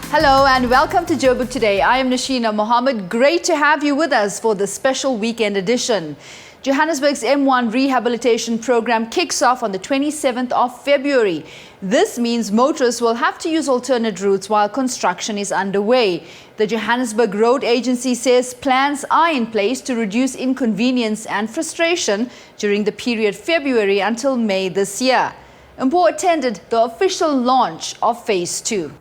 Hello and welcome to Joburg Today. I am Nashina Mohammed. Great to have you with us for the special weekend edition. Johannesburg's M1 rehabilitation program kicks off on the 27th of February. This means motorists will have to use alternate routes while construction is underway. The Johannesburg Roads Agency says plans are in place to reduce inconvenience and frustration during the period February until May this year. Mpo attended the official launch of Phase 2.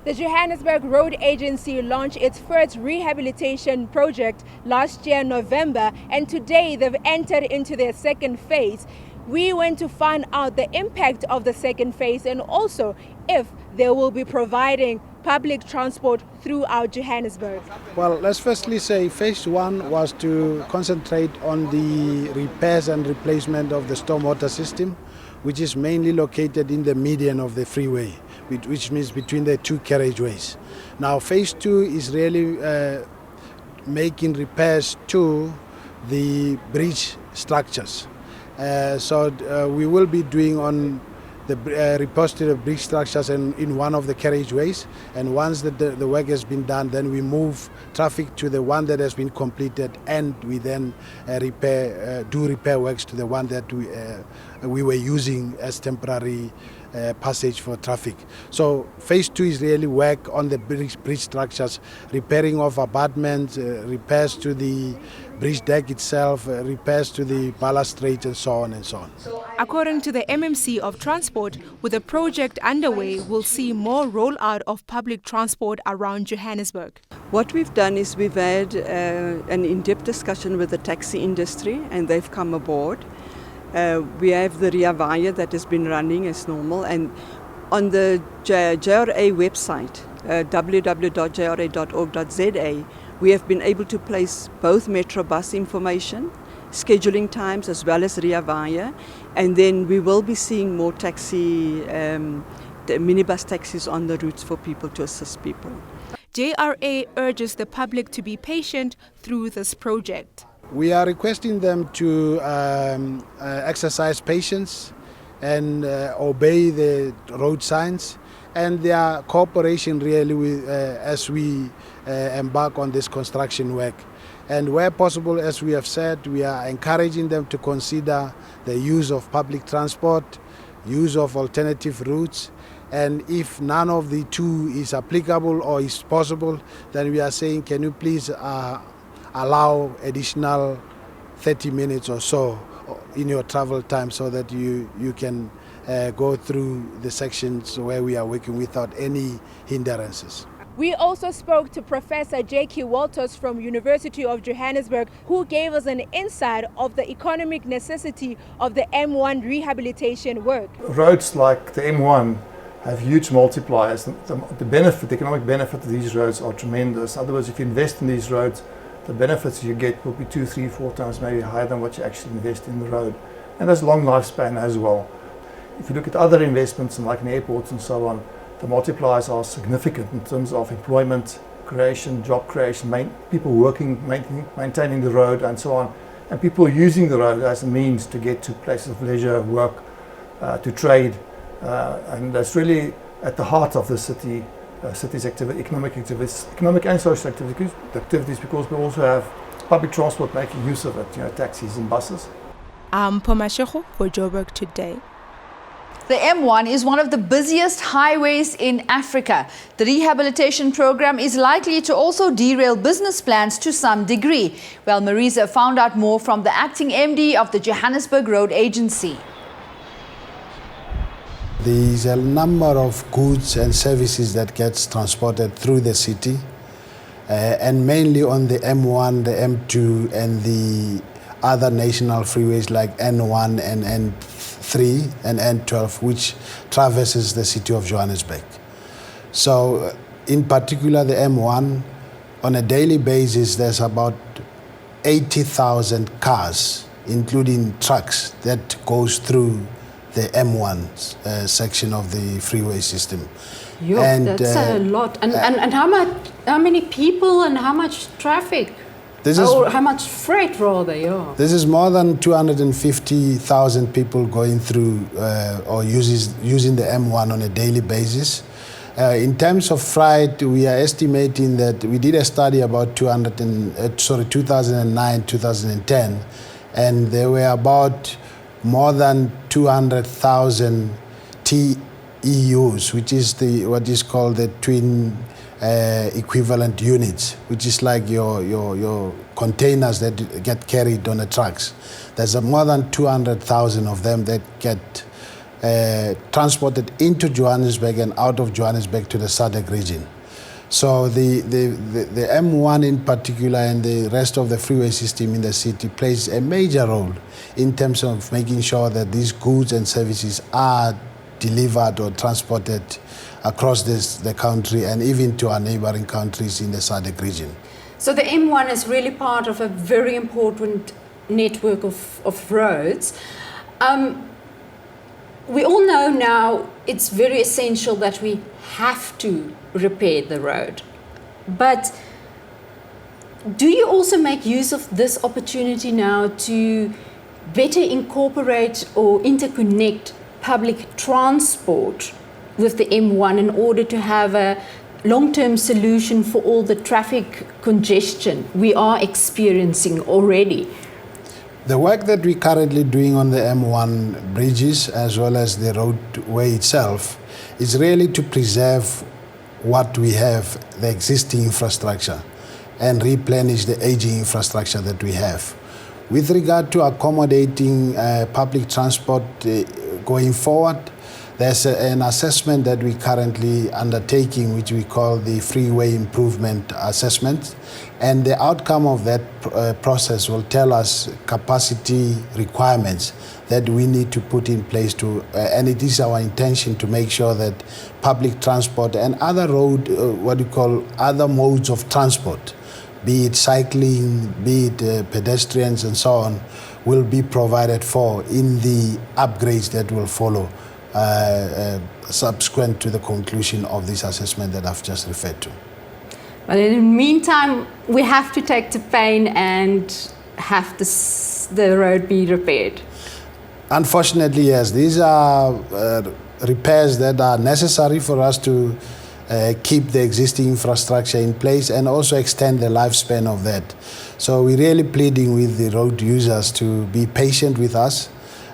The Johannesburg Roads Agency launched its first rehabilitation project last year in November, and today they've entered into their second phase. We went to find out the impact of the second phase and also if they will be providing public transport throughout Johannesburg. Well, let's firstly say Phase 1 was to concentrate on the repairs and replacement of the stormwater system, which is mainly located in the median of the freeway, which means between the two carriageways. Now, Phase 2 is really making repairs to the bridge structures. We will be doing on the repairs to the bridge structures in one of the carriageways, and once the work has been done, then we move traffic to the one that has been completed, and we then do repair works to the one that we were using as temporary passage for traffic. So Phase 2 is really work on the bridge structures, repairing of abutments, repairs to the bridge deck itself, repairs to the balustrade and so on and so on. According to the MMC of Transport, with the project underway, we'll see more rollout of public transport around Johannesburg. What we've done is we've had an in-depth discussion with the taxi industry, and they've come aboard. We have the RIA that has been running as normal, and on the JRA website, www.jra.org.za, we have been able to place both Metro bus information, scheduling times, as well as RIA, and then we will be seeing more taxi, the minibus taxis on the routes for people to assist people. JRA urges the public to be patient through this project. We are requesting them to exercise patience and obey the road signs and their cooperation really with, as we embark on this construction work. And where possible, as we have said, we are encouraging them to consider the use of public transport, use of alternative routes, and if none of the two is applicable or is possible, then we are saying, can you please allow additional 30 minutes or so in your travel time so that you can go through the sections where we are working without any hindrances. We also spoke to Professor J.K. Walters from University of Johannesburg, who gave us an insight of the economic necessity of the M1 rehabilitation work. Roads like the M1 have huge multipliers. The economic benefit of these roads are tremendous. In other words, if you invest in these roads, the benefits you get will be 2, 3, 4 times maybe higher than what you actually invest in the road. And there's long lifespan as well. If you look at other investments like in airports and so on, the multipliers are significant in terms of employment creation, job creation, people working, maintaining the road and so on, and people using the road as a means to get to places of leisure, work, to trade, and that's really at the heart of the city's economic and social activities, because we also have public transport making use of it, taxis and buses. I'm Pomasheho for Joburg Today. The M1 is one of the busiest highways in Africa. The rehabilitation program is likely to also derail business plans to some degree. Well, Marisa found out more from the acting MD of the Johannesburg Roads Agency. There is a number of goods and services that gets transported through the city, and mainly on the M1, the M2, and the other national freeways like N1 and N3 and N12, which traverses the city of Johannesburg. So in particular, the M1, on a daily basis, there's about 80,000 cars, including trucks, that goes through the M1 section of the freeway system. That's a lot. And how many people and how much traffic? How much freight rather? Yeah. This is more than 250,000 people going through or using the M1 on a daily basis. In terms of freight, we are estimating that we did a study about 2009, 2010, and there were about more than 200,000 TEUs, which is what is called the twin equivalent units, which is like your containers that get carried on the trucks. There's more than 200,000 of them that get transported into Johannesburg and out of Johannesburg to the SADC region. So the M1 in particular and the rest of the freeway system in the city plays a major role in terms of making sure that these goods and services are delivered or transported across the country and even to our neighboring countries in the SADC region. So the M1 is really part of a very important network of roads. We all know now it's very essential that we have to repair the road. But do you also make use of this opportunity now to better incorporate or interconnect public transport with the M1 in order to have a long-term solution for all the traffic congestion we are experiencing already? The work that we're currently doing on the M1 bridges as well as the roadway itself is really to preserve what we have, the existing infrastructure, and replenish the aging infrastructure that we have. With regard to accommodating public transport going forward, there's an assessment that we're currently undertaking, which we call the Freeway Improvement Assessment. And the outcome of that process will tell us capacity requirements that we need to put in place and it is our intention to make sure that public transport and other other modes of transport, be it cycling, be it pedestrians and so on, will be provided for in the upgrades that will follow subsequent to the conclusion of this assessment that I've just referred to. But in the meantime, we have to take the pain and have the road be repaired. Unfortunately, yes. These are repairs that are necessary for us to keep the existing infrastructure in place and also extend the lifespan of that. So we're really pleading with the road users to be patient with us.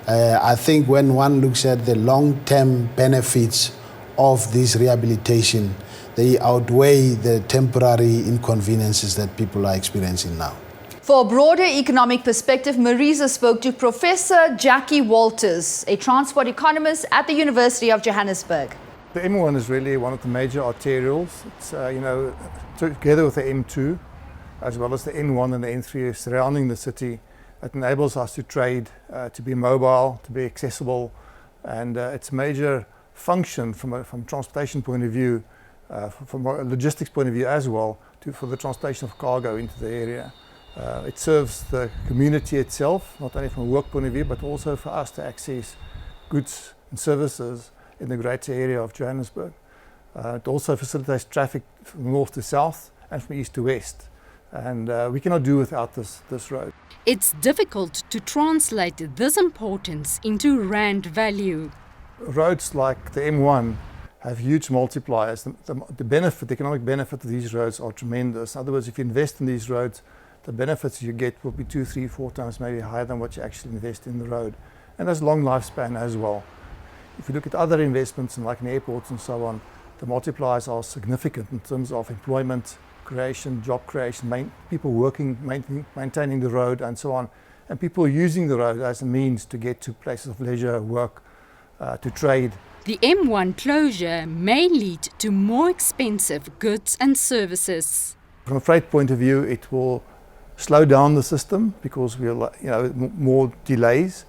I think when one looks at the long-term benefits of this rehabilitation, they outweigh the temporary inconveniences that people are experiencing now. For a broader economic perspective, Marisa spoke to Professor Jackie Walters, a transport economist at the University of Johannesburg. The M1 is really one of the major arterials. It's, together with the M2, as well as the N1 and the N3 surrounding the city, it enables us to trade, to be mobile, to be accessible, and its major function from a transportation point of view, from a logistics point of view as well, for the transportation of cargo into the area. It serves the community itself, not only from a work point of view, but also for us to access goods and services in the greater area of Johannesburg. It also facilitates traffic from north to south and from east to west. And we cannot do without this road. It's difficult to translate this importance into rand value. Roads like the M1 have huge multipliers. The economic benefit of these roads are tremendous. In other words, if you invest in these roads, the benefits you get will be 2, 3, 4 times maybe higher than what you actually invest in the road. And there's long lifespan as well. If you look at other investments like in airports and so on, the multipliers are significant in terms of employment creation, job creation, people working, maintaining the road and so on, and people using the road as a means to get to places of leisure, work, to trade. The M1 closure may lead to more expensive goods and services. From a freight point of view, it will slow down the system because we'll, more delays,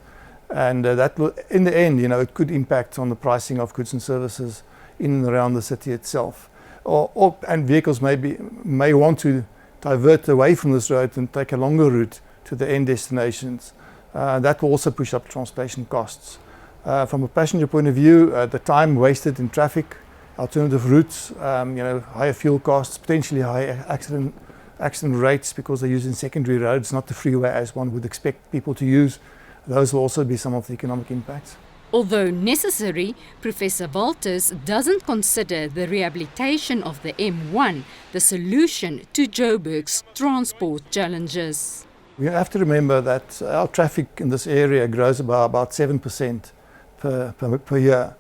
and that will, in the end, it could impact on the pricing of goods and services in and around the city itself. And vehicles may want to divert away from this road and take a longer route to the end destinations. That will also push up transportation costs. From a passenger point of view, the time wasted in traffic, alternative routes, higher fuel costs, potentially higher accident rates because they're using secondary roads, not the freeway as one would expect people to use. Those will also be some of the economic impacts. Although necessary, Professor Walters doesn't consider the rehabilitation of the M1 the solution to Joburg's transport challenges. We have to remember that our traffic in this area grows by about 7% per year.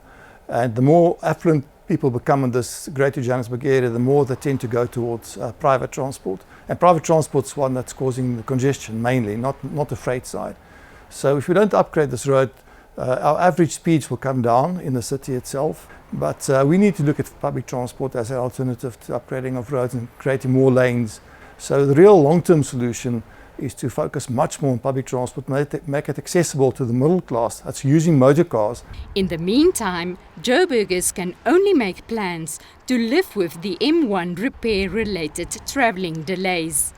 And the more affluent people become in this Greater Johannesburg area, the more they tend to go towards private transport. And private transport is one that's causing the congestion mainly, not the freight side. So if we don't upgrade this road, our average speeds will come down in the city itself. But we need to look at public transport as an alternative to upgrading of roads and creating more lanes. So the real long-term solution is to focus much more on public transport, make it accessible to the middle class that's using motor cars. In the meantime, Joburgers can only make plans to live with the M1 repair-related travelling delays.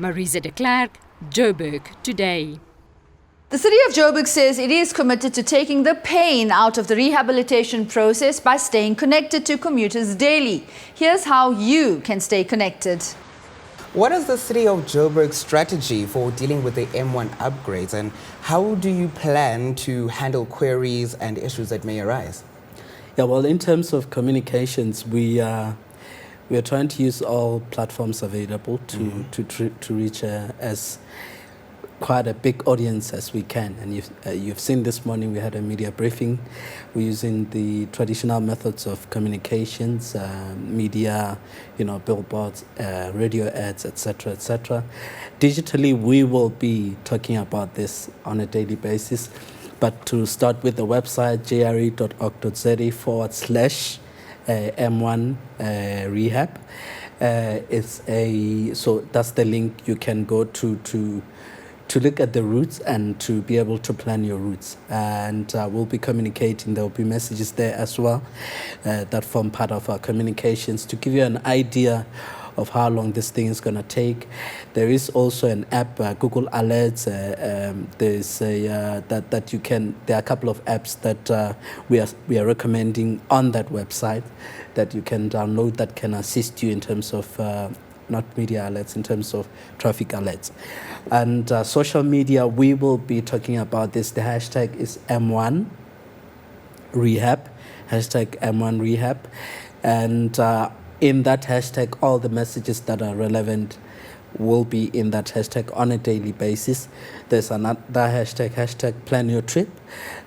Marisa de Klerk, Joburg Today. The City of Joburg says it is committed to taking the pain out of the rehabilitation process by staying connected to commuters daily. Here's how you can stay connected. What is the City of Joburg's strategy for dealing with the M1 upgrades, and how do you plan to handle queries and issues that may arise? Yeah, well, in terms of communications, we are trying to use all platforms available to reach as quite a big audience as we can. And you've seen this morning we had a media briefing. We're using the traditional methods of communications, media, billboards, radio ads, etc., etc. Digitally, we will be talking about this on a daily basis. But to start with the website, jra.org.za/M1 rehab. So that's the link you can go to look at the routes and to be able to plan your routes. And we'll be communicating. There will be messages there as well that form part of our communications to give you an idea of how long this thing is going to take. There is also an app, Google Alerts. There are a couple of apps that we are recommending on that website that you can download that can assist you in terms of not media alerts, in terms of traffic alerts. And social media, we will be talking about this. The hashtag is M1 Rehab, hashtag M1 Rehab. And in that hashtag, all the messages that are relevant will be in that hashtag on a daily basis. There's another hashtag plan your trip.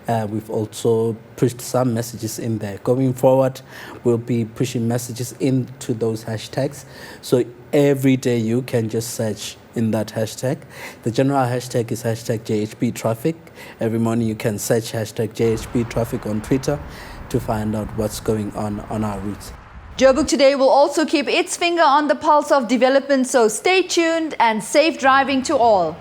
We've also pushed some messages in there. Going forward, we'll be pushing messages into those hashtags. So every day you can just search in that hashtag. The general hashtag is hashtag JHB traffic. Every morning you can search hashtag JHB traffic on Twitter to find out what's going on our routes. Joburg Today will also keep its finger on the pulse of development, so stay tuned and safe driving to all.